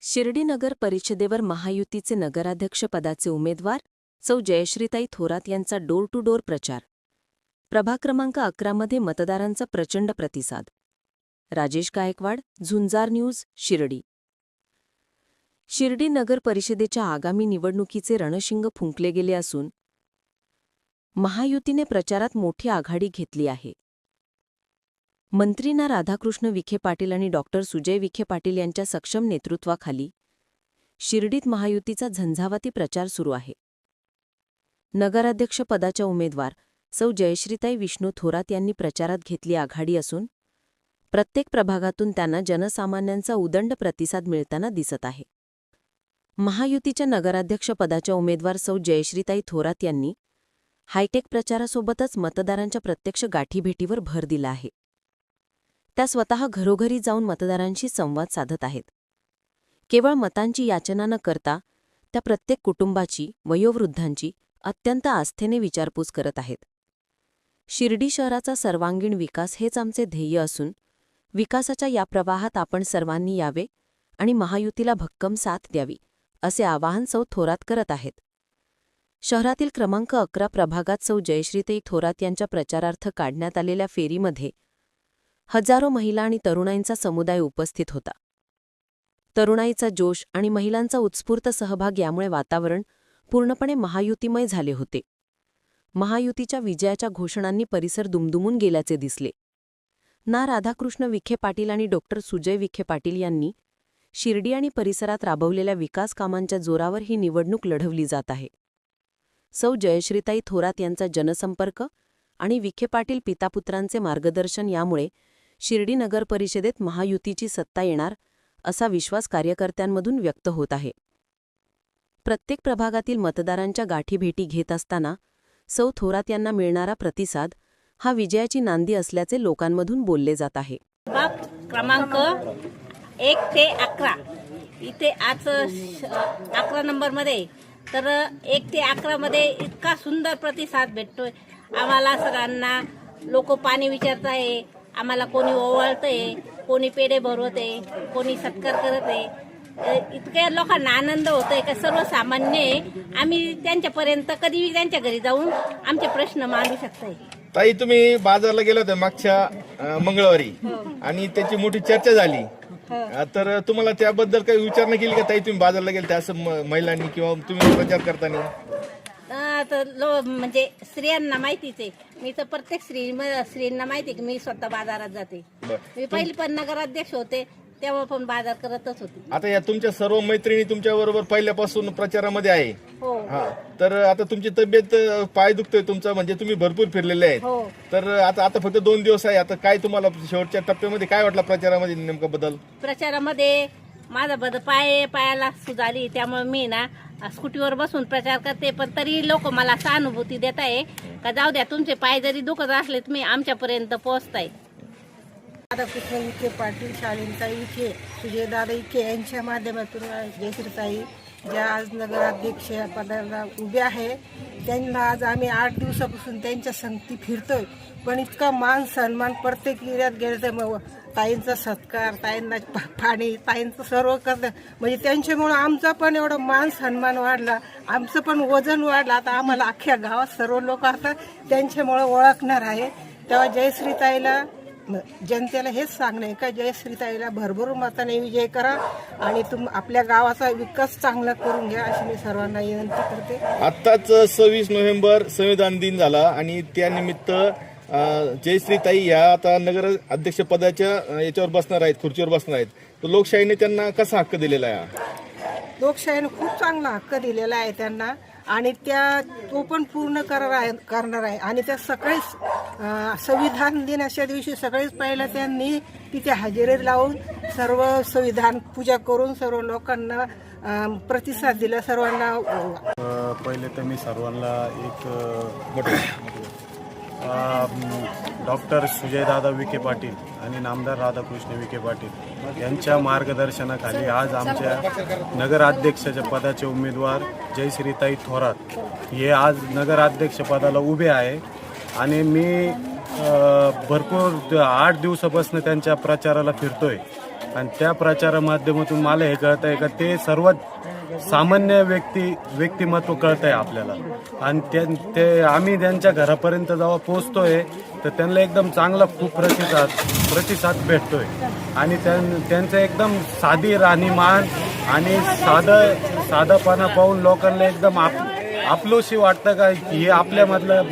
शिर्डी नगर परिषदेवर महायुतीचे नगराध्यक्षपदाचे उमेदवार सौ जयश्रीताई थोरात यांचा डोर टू डोर प्रचार. प्रभाग क्रमांक 11 मध्ये मतदारांचा प्रचंड प्रतिसाद. राजेश गायकवाड, झुंजार न्यूज, शिर्डी. शिर्डी नगर परिषदेच्या आगामी निवडणुकीचे रणशिंग फुंकले गेले असून महायुतीने प्रचारात मोठी आघाडी घेतली आहे. मंत्री ना. राधाकृष्ण विखे पाटील आणि डॉक्टर सुजय विखे पाटील यांच्या सक्षम नेतृत्वाखाली शिर्डीत महायुतीचा झंझावाती प्रचार सुरू आहे. नगराध्यक्षपदाच्या उमेदवार सौ जयश्रीताई विष्णू थोरात यांनी प्रचारात घेतली आघाडी असून प्रत्येक प्रभागातून त्यांना जनसामान्यांचा उदंड प्रतिसाद मिळताना दिसत आहे. महायुतीच्या नगराध्यक्षपदाच्या उमेदवार सौ जयश्रीताई थोरात यांनी हायटेक प्रचारासोबतच मतदारांच्या प्रत्यक्ष गाठीभेटीवर भर दिला आहे. त्या स्वतः घरोघरी जाऊन मतदारांशी संवाद साधत आहेत. केवळ मतांची याचना न करता त्या प्रत्येक कुटुंबाची, वयोवृद्धांची अत्यंत आस्थेने विचारपूस करत आहेत. शिर्डी शहराचा सर्वांगीण विकास हेच आमचे ध्येय असून विकासाच्या या प्रवाहात आपण सर्वांनी यावे आणि महायुतीला भक्कम साथ द्यावी, असे आवाहन सौ थोरात करत आहेत. शहरातील क्रमांक 11 प्रभागात सौ जयश्रीताई थोरात यांच्या प्रचारार्थ काढण्यात आलेल्या फेरीमध्ये हजारो महिला आणि तरुणाईंचा समुदाय उपस्थित होता. तरुणाईचा जोश आणि महिलांचा उत्स्फूर्त सहभाग यामुळे वातावरण पूर्णपणे महायुतीमय झाले होते. महायुतीच्या विजयाच्या घोषणांनी परिसर दुमदुमून गेल्याचे दिसले. ना. राधाकृष्ण विखे पाटील आणि डॉक्टर सुजय विखे पाटील यांनी शिर्डी आणि परिसरात राबवलेल्या विकास कामांच्या जोरावर ही निवडणूक लढवली जात आहे. सौ जयश्रीताई थोरात यांचा जनसंपर्क आणि विखे पाटील पितापुत्रांचे मार्गदर्शन यामुळे शिर्डी नगर परिषदेत महायुतीची सत्ता येणार असा विश्वास कार्यकर्त्यांमधून व्यक्त होत आहे. प्रत्येक प्रभागातील मतदारांच्या गाठीभेटी घेत असताना सौ थोरात यांना मिळणारा प्रतिसाद हा विजयाची नांदी असल्याचे लोकांमधून बोलले जात आहे. क्रमांक 1 ते 11 इथे आज 11 नंबरमध्ये तर 1 ते 11 मध्ये इतका सुंदर प्रतिसाद भेटतोय आम्हाला सगळ्यांना. लोक पाणी विचारताय, आम्हाला कोणी ओवाळतंय, कोणी पेढे भरवते, कोणी सत्कार करत आहे. इतक्या लोकांना आनंद होतोय का सर्वसामान्य आम्ही त्यांच्यापर्यंत कधीही त्यांच्या घरी जाऊन आमचे प्रश्न मांडू शकतोय. ताई, तुम्ही बाजारला गेला होता मागच्या मंगळवारी आणि त्याची मोठी चर्चा झाली, तर तुम्हाला त्याबद्दल काही विचारणा केली का ताई? तुम्ही बाजारला गेले असं महिलांनी किंवा तुम्ही प्रचार करताना? म्हणजे स्त्रियांना माहितीच आहे. मी तर प्रत्येक स्त्रींना माहिती आहे की मी स्वतः बाजारात जाते. मी पहिली पण नगराध्यक्ष होते तेव्हा पण बाजार करतच होते. आता या तुमच्या सर्व मैत्रिणी तुमच्या बरोबर पहिल्यापासून प्रचारामध्ये आहे. हो. तर आता तुमची तब्येत, पाय दुखतोय तुमचा, म्हणजे तुम्ही भरपूर फिरलेले आहेत. हो. तर आता फक्त 2 दिवस आहे. आता काय तुम्हाला शेवटच्या टप्प्यामध्ये काय वाटलं प्रचारामध्ये नेमका बदल? प्रचारामध्ये माझा पायाला सूज आली, त्यामुळे मी ना स्कूटीवर बसून प्रचार करते. पण तरी लोक मला सहानुभूती देत आहे का जाऊ द्या, तुमचे पाय जरी दुखत असले तुम्ही आमच्यापर्यंत पोहोचताय. राधाकृष्ण विखे पाटील, शालीनताई विखे, सुजयदादा विखे यांच्या माध्यमातून जयश्रीताई ज्या आज नगराध्यक्ष पदाला उभ्या आहे, त्यांना आज आम्ही 8 दिवसापासून त्यांच्या संगती फिरतोय. पण इतका मान सन्मान प्रत्येक एरियात गेलं तर मग ताईंचा सत्कार, ताईंना पाणी, ताईंचं सर्व करतं. म्हणजे त्यांच्यामुळं आमचा पण एवढा मान सन्मान वाढला, आमचं पण वजन वाढलं. आता आम्हाला अख्ख्या गावात सर्व लोक आता त्यांच्यामुळं ओळखणार आहे. तेव्हा जयश्रीताईला जनतेला हेच सांगणं आहे का जयश्रीताईला भरभरून मताने विजय करा आणि आपल्या गावाचा विकास चांगला करून घ्या, अशी मी सर्वांना विनंती करते. आत्ताच 26 नोव्हेंबर संविधान दिन झाला आणि त्यानिमित्त जयश्रीताई या आता नगर अध्यक्ष पदाच्या याच्यावर बसणार आहेत, खुर्चीवर बसणार आहेत. तर लोकशाहीने त्यांना कसा हक्क दिलेला आहे? लोकशाहीने खूप चांगला हक्क दिलेला आहे त्यांना आणि तो पण पूर्ण करणार आहे. आणि त्या सकाळीच संविधान दिनाच्या दिवशी सकाळीच पहिला त्यांनी तिथे हजेरी लावून सर्व संविधान पूजा करून सर्व लोकांना प्रतिसाद दिला. सर्वांना पहिले तर मी सर्वांना डॉक्टर सुजयदादा विखे पाटील आणि नामदार राधाकृष्ण विखे पाटील यांच्या मार्गदर्शनाखाली आज आमच्या नगराध्यक्षाच्या पदाचे उमेदवार जयश्रीताई थोरात हे आज नगराध्यक्ष पदाला उभे आहे. आणि मी भरपूर 8 दिवसापासून त्यांच्या प्रचाराला फिरतोय आणि त्या प्रचार माध्यमातून मला हे कळत आहे का ते सर्वात सामान्य व्यक्तिमत्व कळत आहे आपल्याला. आणि ते आम्ही त्यांच्या घरापर्यंत जेव्हा पोहोचतोय तर त्यांना एकदम चांगला खूप प्रतिसाद भेटतोय. आणि त्यांचं एकदम साधी राहणीमान आणि साधपणा पाहून लोकांना एकदम आपलोशी वाटतं का हे आपल्यामधलं